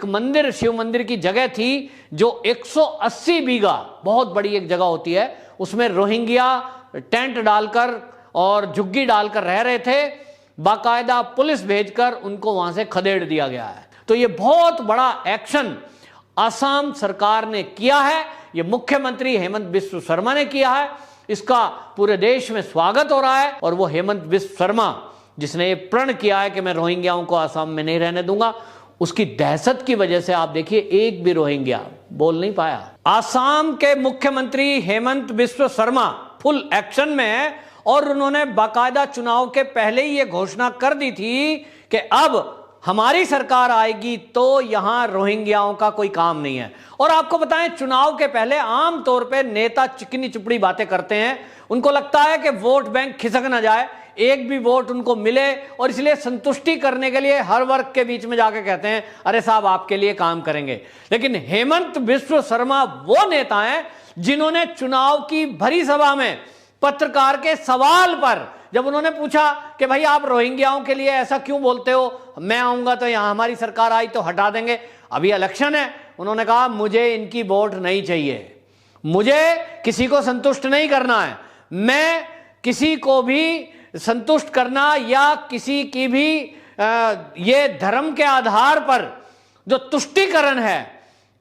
एक मंदिर, शिव मंदिर की जगह थी जो 180 बीघा, बहुत बड़ी एक जगह होती है, उसमें रोहिंग्या टेंट डालकर और झुग्गी डालकर रह रहे थे। बाकायदा पुलिस भेजकर उनको वहां से खदेड़ दिया गया है। तो ये बहुत बड़ा एक्शन असम सरकार ने किया है, ये मुख्यमंत्री हेमंत बिस्व शर्मा ने किया है। इसका पूरे देश में स्वागत हो रहा है। और वो हेमंत बिस्व शर्मा जिसने ये प्रण किया है कि मैं रोहिंग्याओं को असम में नहीं रहने दूंगा, उसकी दहशत की वजह से आप देखिए एक भी रोहिंग्या बोल नहीं पाया। असम के मुख्यमंत्री हेमंत बिस्व शर्मा फुल एक्शन में है और उन्होंने बाकायदा चुनाव के पहले ही ये घोषणा कर दी थी कि अब हमारी सरकार आएगी तो यहां रोहिंग्याओं का कोई काम नहीं है। और आपको बताएं, चुनाव के पहले आमतौर पे नेता चिकनी चुपड़ी बातें करते हैं। उनको लगता है कि वोट बैंक खिसक ना जाए, एक भी वोट उनको मिले, और इसलिए संतुष्टि करने के लिए हर वर्ग के बीच में जाकर कहते हैं अरे साहब आपके लिए काम करेंगे। लेकिन हेमंत बिस्व शर्मा वो नेता हैं जिन्होंने चुनाव की भरी सभा में पत्रकार के सवाल पर जब उन्होंने पूछा कि भाई आप रोहिंग्याओं के लिए ऐसा क्यों बोलते हो, मैं आऊंगा तो यहां हमारी सरकार आई तो हटा देंगे, अभी इलेक्शन है, उन्होंने कहा मुझे इनकी वोट नहीं चाहिए, मुझे किसी को संतुष्ट नहीं करना है, मैं किसी को भी संतुष्ट करना या किसी की भी ये धर्म के आधार पर जो तुष्टीकरण है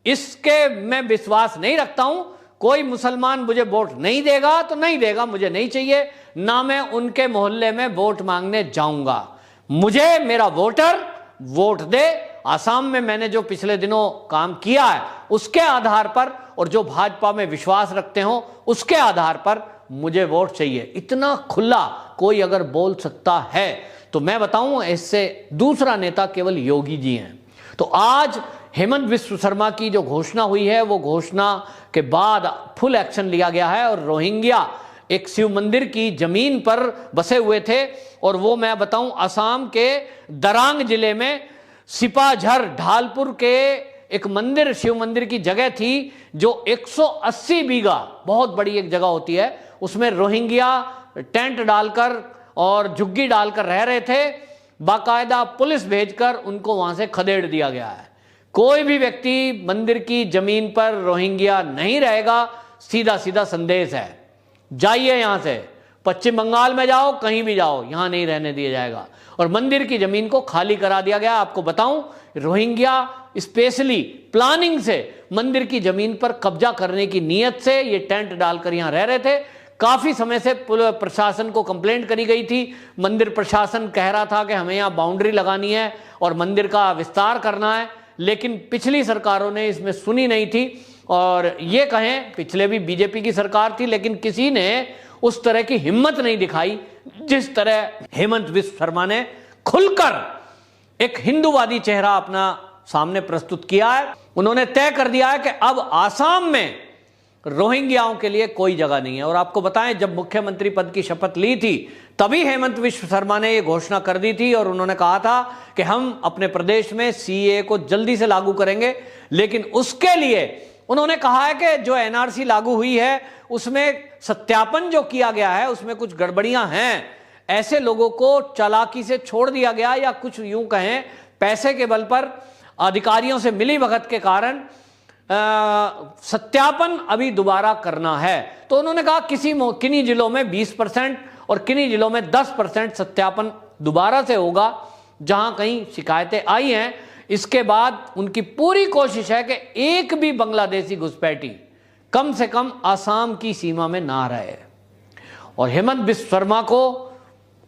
इसके मैं विश्वास नहीं रखता हूं। कोई मुसलमान मुझे वोट नहीं देगा तो नहीं देगा, मुझे नहीं चाहिए, ना मैं उनके मोहल्ले में वोट मांगने जाऊंगा। मुझे मेरा वोटर वोट दे। आसाम में मैंने जो पिछले दिनों काम किया है उसके आधार पर और जो भाजपा में विश्वास रखते हो उसके आधार पर मुझे वोट चाहिए। इतना खुला कोई अगर बोल सकता है तो मैं बताऊं, इससे दूसरा नेता केवल योगी जी हैं। तो आज हेमंत बिस्व शर्मा की जो घोषणा हुई है वो घोषणा के बाद फुल एक्शन लिया गया है। और रोहिंग्या एक शिव मंदिर की जमीन पर बसे हुए थे और वो मैं बताऊं असम के दरांग जिले में सिपाझर ढालपुर के एक मंदिर, शिव मंदिर की जगह थी जो 180 बीघा, बहुत बड़ी एक जगह होती है, उसमें रोहिंग्या टेंट डालकर और झुग्गी डालकर रह रहे थे। बाकायदा पुलिस भेजकर उनको वहां से खदेड़ दिया गया है। कोई भी व्यक्ति मंदिर की जमीन पर रोहिंग्या नहीं रहेगा, सीधा सीधा संदेश है, जाइए यहां से, पश्चिम बंगाल में जाओ, कहीं भी जाओ, यहां नहीं रहने दिया जाएगा। और मंदिर की जमीन को खाली करा दिया गया। आपको बताऊं, रोहिंग्या स्पेशली प्लानिंग से मंदिर की जमीन पर कब्जा करने की नीयत से ये टेंट डालकर यहां रह रहे थे। काफी समय से प्रशासन को कंप्लेंट करी गई थी। मंदिर प्रशासन कह रहा था कि हमें यहां बाउंड्री लगानी है और मंदिर का विस्तार करना है, लेकिन पिछली सरकारों ने इसमें सुनी नहीं थी। और ये कहें, पिछले भी बीजेपी की सरकार थी, लेकिन किसी ने उस तरह की हिम्मत नहीं दिखाई जिस तरह हेमंत बिस्व शर्मा ने खुलकर एक हिंदूवादी चेहरा अपना सामने प्रस्तुत किया है। उन्होंने तय कर दिया है कि अब आसाम में रोहिंग्याओं के लिए कोई जगह नहीं है। और आपको बताएं, जब मुख्यमंत्री पद की शपथ ली थी तभी हेमंत बिस्व शर्मा ने यह घोषणा कर दी थी और उन्होंने कहा था कि हम अपने प्रदेश में सीएए को जल्दी से लागू करेंगे। लेकिन उसके लिए उन्होंने कहा है कि जो एनआरसी लागू हुई है उसमें सत्यापन जो किया गया है उसमें कुछ गड़बड़ियां हैं, ऐसे लोगों को चालाकी से छोड़ दिया गया, या कुछ यूं कहें पैसे के बल पर अधिकारियों से मिली भगत के कारण सत्यापन अभी दोबारा करना है। तो उन्होंने कहा किन्हीं जिलों में 20% और किन्हीं जिलों में 10% सत्यापन दोबारा से होगा जहां कहीं शिकायतें आई हैं। इसके बाद उनकी पूरी कोशिश है कि एक भी बांग्लादेशी घुसपैठी कम से कम आसाम की सीमा में ना रहे। और हेमंत बिस्व शर्मा को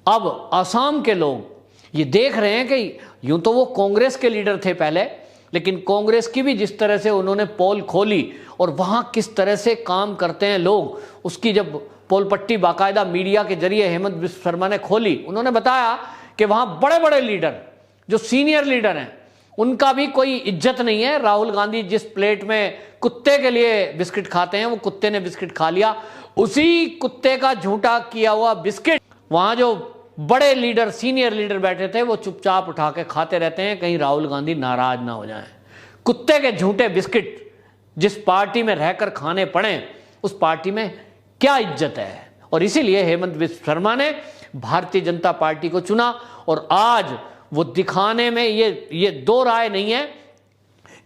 अब आसाम के लोग ये देख रहे हैं कि यूं तो वो कांग्रेस के लीडर थे पहले, लेकिन कांग्रेस की भी जिस तरह से उन्होंने पोल खोली और वहां किस तरह से काम करते हैं लोग, उसकी जब पोल पट्टी बाकायदा मीडिया के जरिए हेमंत बिस्व शर्मा ने खोली, उन्होंने बताया कि वहां बड़े बड़े लीडर जो सीनियर लीडर हैं उनका भी कोई इज्जत नहीं है। राहुल गांधी जिस प्लेट में कुत्ते के लिए बिस्किट खाते हैं वो कुत्ते ने बिस्किट खा लिया, उसी कुत्ते का झूठा किया हुआ बिस्किट वहां जो बड़े लीडर सीनियर लीडर बैठे थे वो चुपचाप उठा के खाते रहते हैं, कहीं राहुल गांधी नाराज ना हो जाएं। कुत्ते के झूठे बिस्किट जिस पार्टी में रहकर खाने पड़े उस पार्टी में क्या इज्जत है। और इसीलिए हेमंत बिस्व शर्मा ने भारतीय जनता पार्टी को चुना। और आज वो दिखाने में ये दो राय नहीं है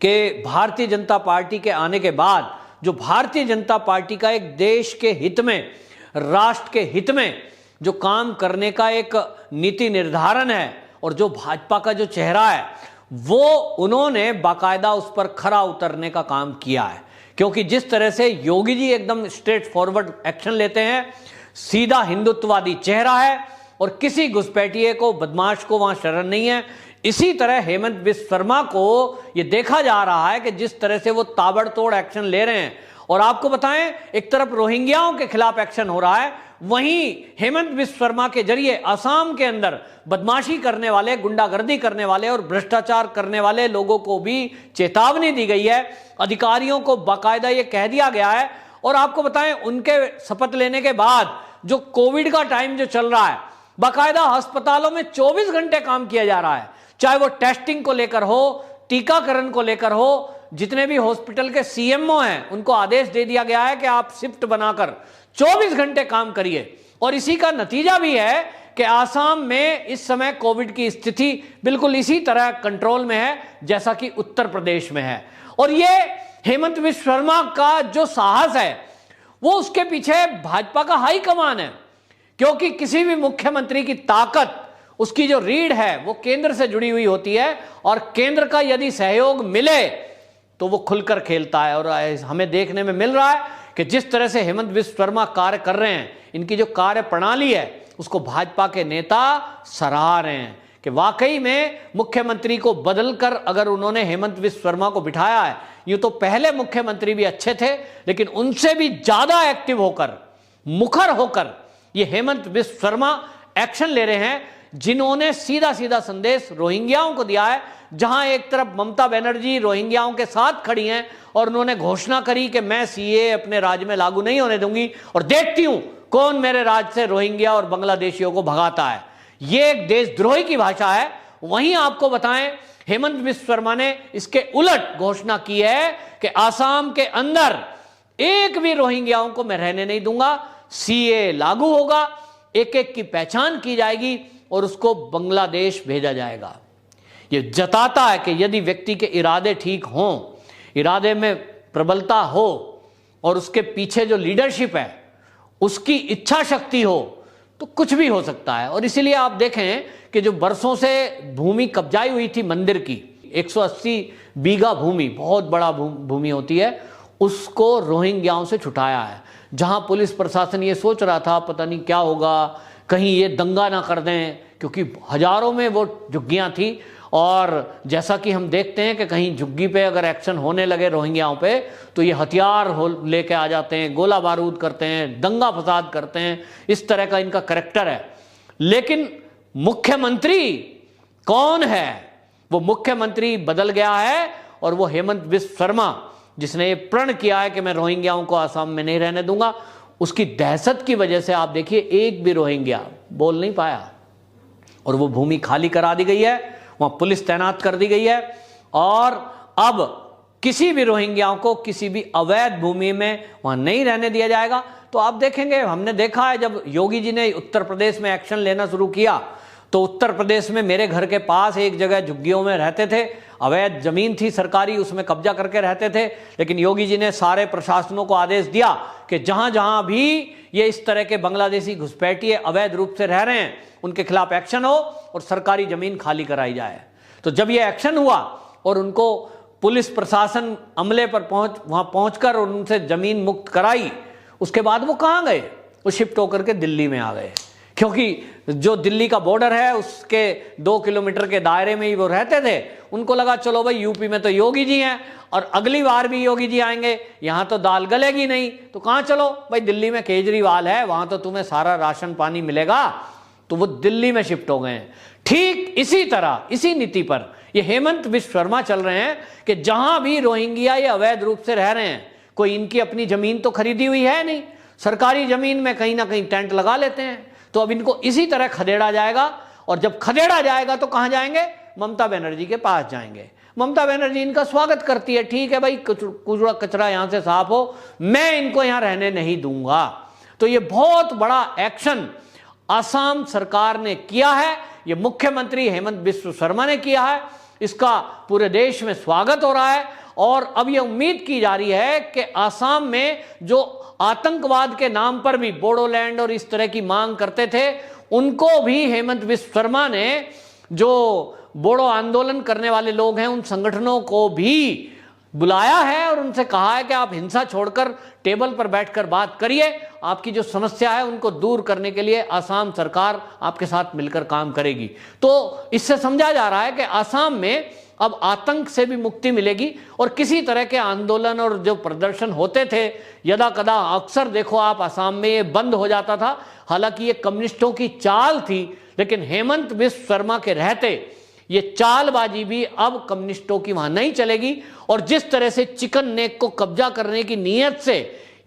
कि भारतीय जनता पार्टी के आने के बाद जो भारतीय जनता पार्टी का एक देश के हित में, राष्ट्र के हित में जो काम करने का एक नीति निर्धारण है और जो भाजपा का जो चेहरा है, वो उन्होंने बाकायदा उस पर खरा उतरने का काम किया है। क्योंकि जिस तरह से योगी जी एकदम स्ट्रेट फॉरवर्ड एक्शन लेते हैं, सीधा हिंदुत्ववादी चेहरा है और किसी घुसपैठिए को, बदमाश को वहां शरण नहीं है, इसी तरह हेमंत बिस्व शर्मा को यह देखा जा रहा है कि जिस तरह से वो ताबड़तोड़ एक्शन ले रहे हैं। और आपको बताएं, एक तरफ रोहिंग्याओं के खिलाफ एक्शन हो रहा है, वहीं हेमंत बिस्व शर्मा के जरिए असम के अंदर बदमाशी करने वाले, गुंडागर्दी करने वाले और भ्रष्टाचार करने वाले लोगों को भी चेतावनी दी गई है। अधिकारियों को बाकायदा यह कह दिया गया है। और आपको बताएं, उनके शपथ लेने के बाद जो कोविड का टाइम जो चल रहा है, बाकायदा अस्पतालों में 24 घंटे काम किया जा रहा है, चाहे वो टेस्टिंग को लेकर हो, टीकाकरण को लेकर हो। जितने भी हॉस्पिटल के सीएमओ हैं, उनको आदेश दे दिया गया है कि आप शिफ्ट बनाकर 24 घंटे काम करिए। और इसी का नतीजा भी है कि आसाम में इस समय कोविड की स्थिति बिल्कुल इसी तरह कंट्रोल में है जैसा कि उत्तर प्रदेश में है। और ये हेमंत बिस्व शर्मा का जो साहस है, वो उसके पीछे भाजपा का हाई कमान है। क्योंकि किसी भी मुख्यमंत्री की ताकत, उसकी जो रीढ़ है, वो केंद्र से जुड़ी हुई होती है और केंद्र का यदि सहयोग मिले तो वो खुलकर खेलता है। और हमें देखने में मिल रहा है कि जिस तरह से हेमंत बिस्व शर्मा कार्य कर रहे हैं, इनकी जो कार्य प्रणाली है, उसको भाजपा के नेता सराह रहे हैं कि वाकई में मुख्यमंत्री को बदलकर अगर उन्होंने हेमंत बिस्व शर्मा को बिठाया है, यूं तो पहले मुख्यमंत्री भी अच्छे थे, लेकिन उनसे भी ज्यादा एक्टिव होकर, मुखर होकर ये हेमंत बिस्व शर्मा एक्शन ले रहे हैं, जिन्होंने सीधा सीधा संदेश रोहिंग्याओं को दिया है। जहां एक तरफ ममता बनर्जी रोहिंग्याओं के साथ खड़ी हैं और उन्होंने घोषणा करी कि मैं सीए अपने राज्य में लागू नहीं होने दूंगी और देखती हूं कौन मेरे राज्य से रोहिंग्या और बांग्लादेशियों को भगाता है। यह एक देशद्रोही की भाषा है। वहीं आपको बताएं, हेमंत बिस्व शर्मा ने इसके उलट घोषणा की है कि आसाम के अंदर एक भी रोहिंग्याओं को मैं रहने नहीं दूंगा, सीए लागू होगा, एक एक की पहचान की जाएगी और उसको बांग्लादेश भेजा जाएगा। यह जताता है कि यदि व्यक्ति के इरादे ठीक हों, इरादे में प्रबलता हो और उसके पीछे जो लीडरशिप है, उसकी इच्छा शक्ति हो, तो कुछ भी हो सकता है। और इसीलिए आप देखें कि जो बरसों से भूमि कब्जाई हुई थी मंदिर की, 180 बीघा भूमि, बहुत बड़ा भूमि होती है, उसको रोहिंग्याओं से छुटाया है। जहां पुलिस प्रशासन ये सोच रहा था पता नहीं क्या होगा, कहीं ये दंगा ना कर दें, क्योंकि हजारों में वो झुग्गियां थी। और जैसा कि हम देखते हैं कि कहीं झुग्गी पे अगर एक्शन होने लगे रोहिंग्याओं पे, तो ये हथियार लेके आ जाते हैं, गोला बारूद करते हैं, दंगा फसाद करते हैं। इस तरह का इनका करैक्टर है। लेकिन मुख्यमंत्री कौन है? वो मुख्यमंत्री बदल गया है और वो हेमंत बिस्व शर्मा, जिसने ये प्रण किया है कि मैं रोहिंग्याओं को आसाम में नहीं रहने दूंगा, उसकी दहशत की वजह से आप देखिए एक भी रोहिंग्या बोल नहीं पाया और वो भूमि खाली करा दी गई है, वहां पुलिस तैनात कर दी गई है। और अब किसी भी रोहिंग्याओं को किसी भी अवैध भूमि में वहां नहीं रहने दिया जाएगा। तो आप देखेंगे, हमने देखा है जब योगी जी ने उत्तर प्रदेश में एक्शन लेना शुरू किया, तो उत्तर प्रदेश में मेरे घर के पास एक जगह झुग्गियों में रहते थे, अवैध जमीन थी सरकारी, उसमें कब्जा करके रहते थे। लेकिन योगी जी ने सारे प्रशासनों को आदेश दिया कि जहां जहां भी ये इस तरह के बांग्लादेशी घुसपैठिए अवैध रूप से रह रहे हैं, उनके खिलाफ एक्शन हो और सरकारी जमीन खाली कराई जाए। तो जब ये एक्शन हुआ और उनको पुलिस प्रशासन अमले पर वहां पहुंचकर उनसे जमीन मुक्त कराई, उसके बाद वो कहां गए? वो शिफ्ट होकर के दिल्ली में आ गए। क्योंकि जो दिल्ली का बॉर्डर है उसके 2 किलोमीटर के दायरे में ही वो रहते थे। उनको लगा चलो भाई यूपी में तो योगी जी हैं और अगली बार भी योगी जी आएंगे, यहां तो दाल गलेगी नहीं, तो कहां चलो भाई, दिल्ली में केजरीवाल है, वहां तो तुम्हें सारा राशन पानी मिलेगा। तो वो दिल्ली में शिफ्ट हो गए हैं। ठीक इसी तरह, इसी नीति पर ये हेमंत बिस्व शर्मा चल रहे हैं कि जहां भी रोहिंग्या ये अवैध रूप से रह रहे हैं, कोई इनकी अपनी जमीन तो खरीदी हुई है नहीं, सरकारी जमीन में कहीं ना कहीं टेंट लगा लेते हैं। तो अब इनको इसी तरह खदेड़ा जाएगा और जब खदेड़ा जाएगा तो कहां जाएंगे? ममता बनर्जी के पास जाएंगे। ममता बनर्जी इनका स्वागत करती है, ठीक है भाई, कूड़ा कचरा यहां से साफ हो, मैं इनको यहां रहने नहीं दूंगा। तो ये बहुत बड़ा एक्शन असम सरकार ने किया है, ये मुख्यमंत्री हेमंत बिस्व शर्मा ने किया है। इसका पूरे देश में स्वागत हो रहा है और अब यह उम्मीद की जा रही है कि आसाम में जो आतंकवाद के नाम पर भी बोडोलैंड और इस तरह की मांग करते थे, उनको भी हेमंत बिस्व शर्मा ने, जो बोडो आंदोलन करने वाले लोग हैं, उन संगठनों को भी बुलाया है और उनसे कहा है कि आप हिंसा छोड़कर टेबल पर बैठकर बात करिए, आपकी जो समस्या है उनको दूर करने के लिए आसाम सरकार आपके साथ मिलकर काम करेगी। तो इससे समझा जा रहा है कि आसाम में अब आतंक से भी मुक्ति मिलेगी और किसी तरह के आंदोलन और जो प्रदर्शन होते थे यदा कदा, अक्सर देखो आप आसाम में ये बंद हो जाता था। हालांकि ये कम्युनिस्टों की चाल थी, लेकिन हेमंत बिस्व शर्मा के रहते ये चालबाजी भी अब कम्युनिस्टों की वहां नहीं चलेगी। और जिस तरह से चिकन नेक को कब्जा करने की नीयत से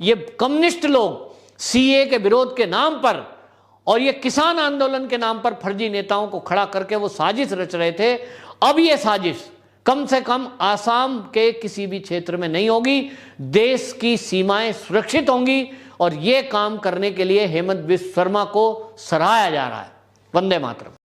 ये कम्युनिस्ट लोग सीए के विरोध के नाम पर और ये किसान आंदोलन के नाम पर फर्जी नेताओं को खड़ा करके वो साजिश रच रहे थे, अब ये साजिश कम से कम आसाम के किसी भी क्षेत्र में नहीं होगी। देश की सीमाएं सुरक्षित होंगी और ये काम करने के लिए हेमंत बिस्व शर्मा को सराहा जा रहा है। वंदे मातरम।